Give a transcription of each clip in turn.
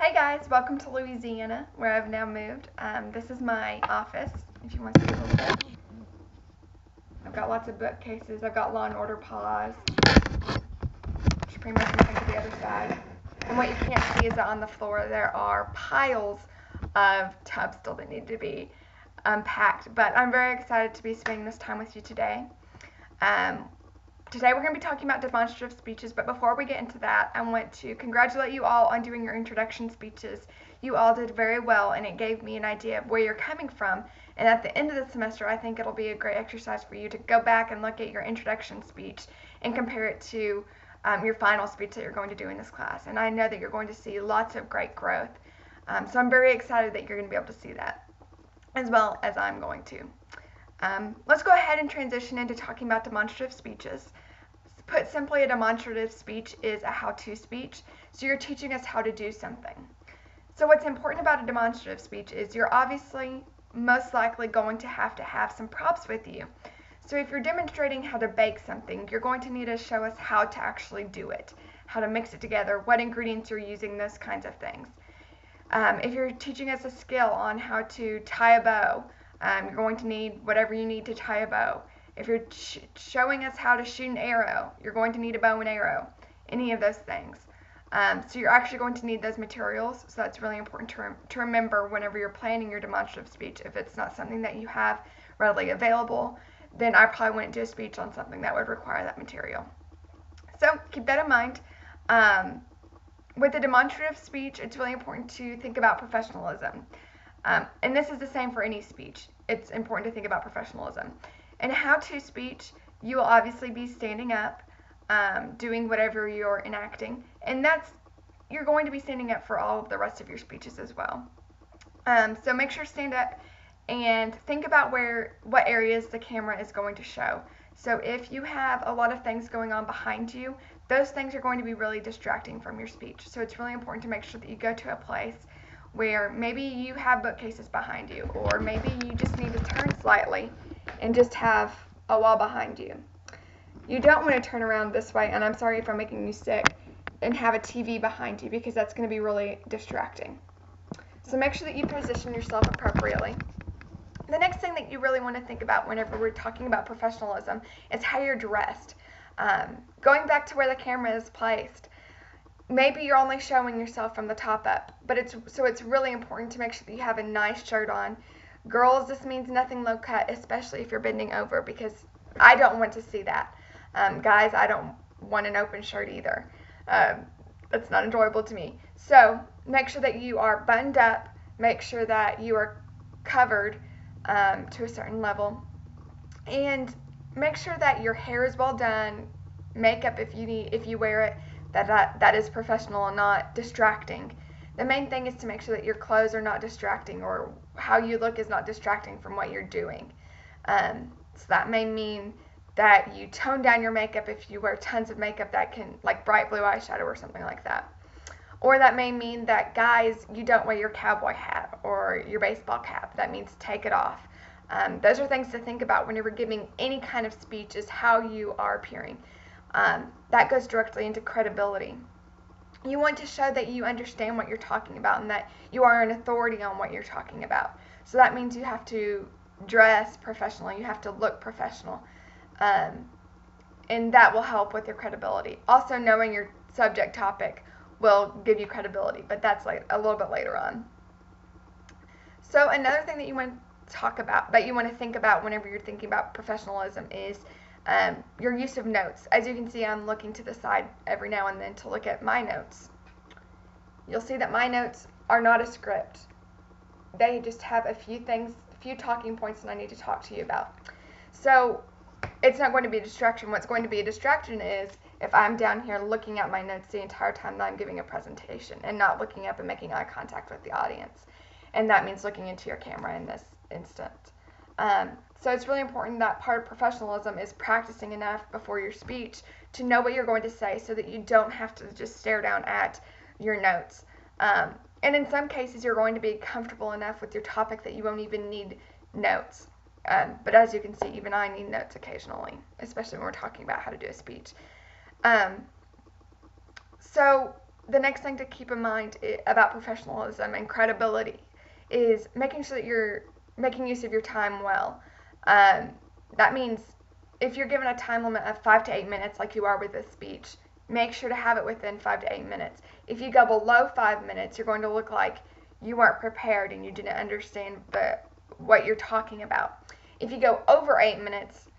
Hey guys, welcome to Louisiana, where I've now moved. This is my office, if you want to see a little bit. I've got lots of bookcases. I've got Law and Order paws, which pretty much come to the other side. And what you can't see is that on the floor there are piles of tubs still that need to be unpacked. But I'm very excited to be spending this time with you today. Today we're going to be talking about demonstrative speeches, but before we get into that, I want to congratulate you all on doing your introduction speeches. You all did very well, and it gave me an idea of where you're coming from, and at the end of the semester, I think it'll be a great exercise for you to go back and look at your introduction speech and compare it to your final speech that you're going to do in this class, and I know that you're going to see lots of great growth. So I'm very excited that you're going to be able to see that, as well as I'm going to. Let's go ahead and transition into talking about demonstrative speeches. Put simply, a demonstrative speech is a how-to speech, so you're teaching us how to do something. So what's important about a demonstrative speech is you're obviously most likely going to have some props with you. So if you're demonstrating how to bake something, you're going to need to show us how to actually do it, how to mix it together, what ingredients you're using, those kinds of things. If you're teaching us a skill on how to tie a bow, you're going to need whatever you need to tie a bow. If you're showing us how to shoot an arrow, you're going to need a bow and arrow, any of those things. So you're actually going to need those materials, so that's really important to remember whenever you're planning your demonstrative speech. If it's not something that you have readily available, then I probably wouldn't do a speech on something that would require that material. So keep that in mind. With a demonstrative speech, it's really important to think about professionalism. And this is the same for any speech. It's important to think about professionalism. In a how-to speech, you will obviously be standing up, doing whatever you're enacting, and you're going to be standing up for all of the rest of your speeches as well. So make sure to stand up and think about what areas the camera is going to show. So if you have a lot of things going on behind you, those things are going to be really distracting from your speech. So it's really important to make sure that you go to a place where maybe you have bookcases behind you, or maybe you just need to turn slightly and just have a wall behind you. You don't want to turn around this way, and I'm sorry if I'm making you sick, and have a TV behind you, because that's going to be really distracting. So make sure that you position yourself appropriately. The next thing that you really want to think about whenever we're talking about professionalism is how you're dressed. Going back to where the camera is placed, maybe you're only showing yourself from the top up, but it's really important to make sure that you have a nice shirt on. Girls, this means nothing low cut, especially if you're bending over, because I don't want to see that. Guys, I don't want an open shirt either. That's not enjoyable to me. So make sure that you are buttoned up. Make sure that you are covered to a certain level, and make sure that your hair is well done. Makeup, if you wear it, that is professional and not distracting. The main thing is to make sure that your clothes are not distracting, or how you look is not distracting from what you're doing. So that may mean that you tone down your makeup if you wear tons of makeup that can, like bright blue eyeshadow or something like that. Or that may mean that, guys, you don't wear your cowboy hat or your baseball cap. That means take it off. Those are things to think about whenever giving any kind of speech, is how you are appearing. That goes directly into credibility. You want to show that you understand what you're talking about and that you are an authority on what you're talking about. So that means you have to dress professionally. You have to look professional. And that will help with your credibility. Also, knowing your subject topic will give you credibility, but that's like a little bit later on. So another thing that you want to talk about, that you want to think about whenever you're thinking about professionalism, is your use of notes. As you can see, I'm looking to the side every now and then to look at my notes. You'll see that my notes are not a script. They just have a few talking points that I need to talk to you about. So it's not going to be a distraction. What's going to be a distraction is if I'm down here looking at my notes the entire time that I'm giving a presentation and not looking up and making eye contact with the audience. And that means looking into your camera in this instant. So it's really important that part of professionalism is practicing enough before your speech to know what you're going to say, so that you don't have to just stare down at your notes. And in some cases, you're going to be comfortable enough with your topic that you won't even need notes. But as you can see, even I need notes occasionally, especially when we're talking about how to do a speech. So the next thing to keep in mind about professionalism and credibility is making sure that you're making use of your time well. That means if you're given a time limit of 5 to 8 minutes, like you are with this speech, make sure to have it within 5 to 8 minutes. If you go below 5 minutes, you're going to look like you weren't prepared and you didn't understand what you're talking about. If you go over 8 minutes,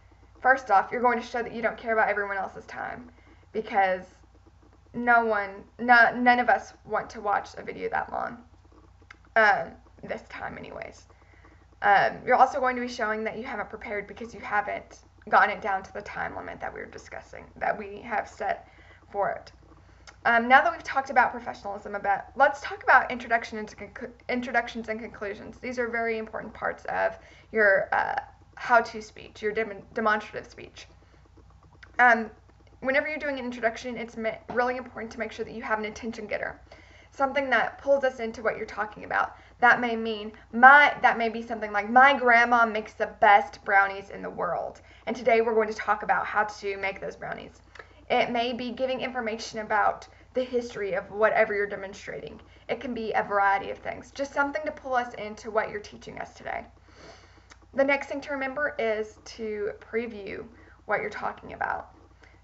first off, you're going to show that you don't care about everyone else's time, because none of us want to watch a video that long, this time anyways. You're also going to be showing that you haven't prepared because you haven't gotten it down to the time limit that we were discussing, that we have set for it. Now that we've talked about professionalism a bit, let's talk about introductions and conclusions. These are very important parts of your how-to speech, your demonstrative speech. Whenever you're doing an introduction, it's really important to make sure that you have an attention getter, something that pulls us into what you're talking about. That may be something like, my grandma makes the best brownies in the world, and today we're going to talk about how to make those brownies. It may be giving information about the history of whatever you're demonstrating. It can be a variety of things, just something to pull us into what you're teaching us today. The next thing to remember is to preview what you're talking about.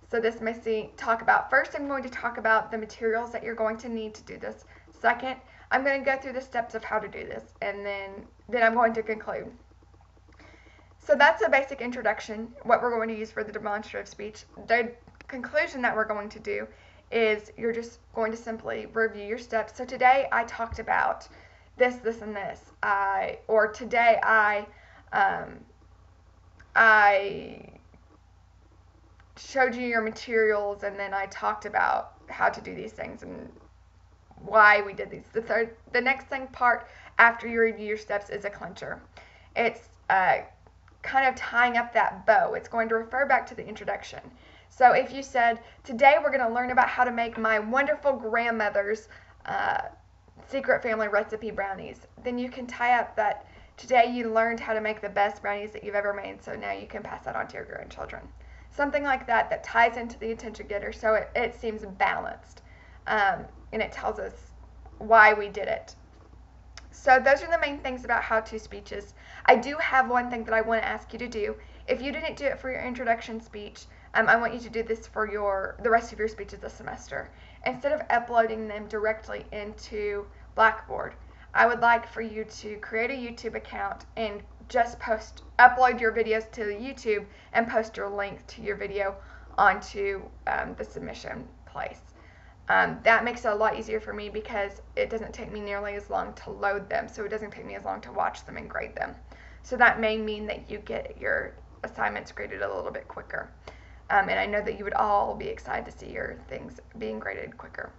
So this may talk about, first I'm going to talk about the materials that you're going to need to do this. Second, I'm going to go through the steps of how to do this, and then I'm going to conclude. So that's a basic introduction, what we're going to use for the demonstrative speech. The conclusion that we're going to do is you're just going to simply review your steps. So today I talked about this, this, and this. Today I showed you your materials, and then I talked about how to do these things and why we did these. The next part after you review your steps is a clincher. It's kind of tying up that bow. It's going to refer back to the introduction. So if you said, today we're going to learn about how to make my wonderful grandmother's secret family recipe brownies, then you can tie up that today you learned how to make the best brownies that you've ever made, so now you can pass that on to your grandchildren. Something like that ties into the attention getter, so it seems balanced, and it tells us why we did it. So those are the main things about how-to speeches. I do have one thing that I want to ask you to do. If you didn't do it for your introduction speech, I want you to do this for the rest of your speeches this semester. Instead of uploading them directly into Blackboard, I would like for you to create a YouTube account and just upload your videos to YouTube and post your link to your video onto the submission place. That makes it a lot easier for me because it doesn't take me nearly as long to load them, so it doesn't take me as long to watch them and grade them. So that may mean that you get your assignments graded a little bit quicker. And I know that you would all be excited to see your things being graded quicker.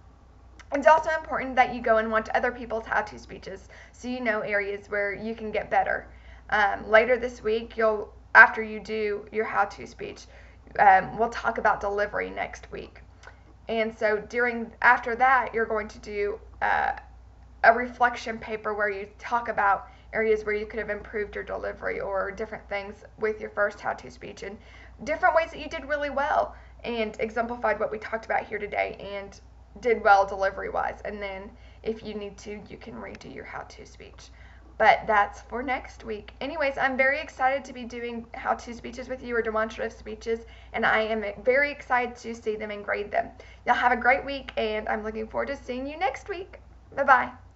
It's also important that you go and watch other people's how-to speeches so you know areas where you can get better. Later this week, after you do your how-to speech, we'll talk about delivery next week. And so after that, you're going to do a reflection paper where you talk about areas where you could have improved your delivery or different things with your first how-to speech and different ways that you did really well and exemplified what we talked about here today and did well delivery-wise. And then if you need to, you can redo your how-to speech. But that's for next week. Anyways, I'm very excited to be doing how-to speeches with you or demonstrative speeches, and I am very excited to see them and grade them. Y'all have a great week, and I'm looking forward to seeing you next week. Bye-bye.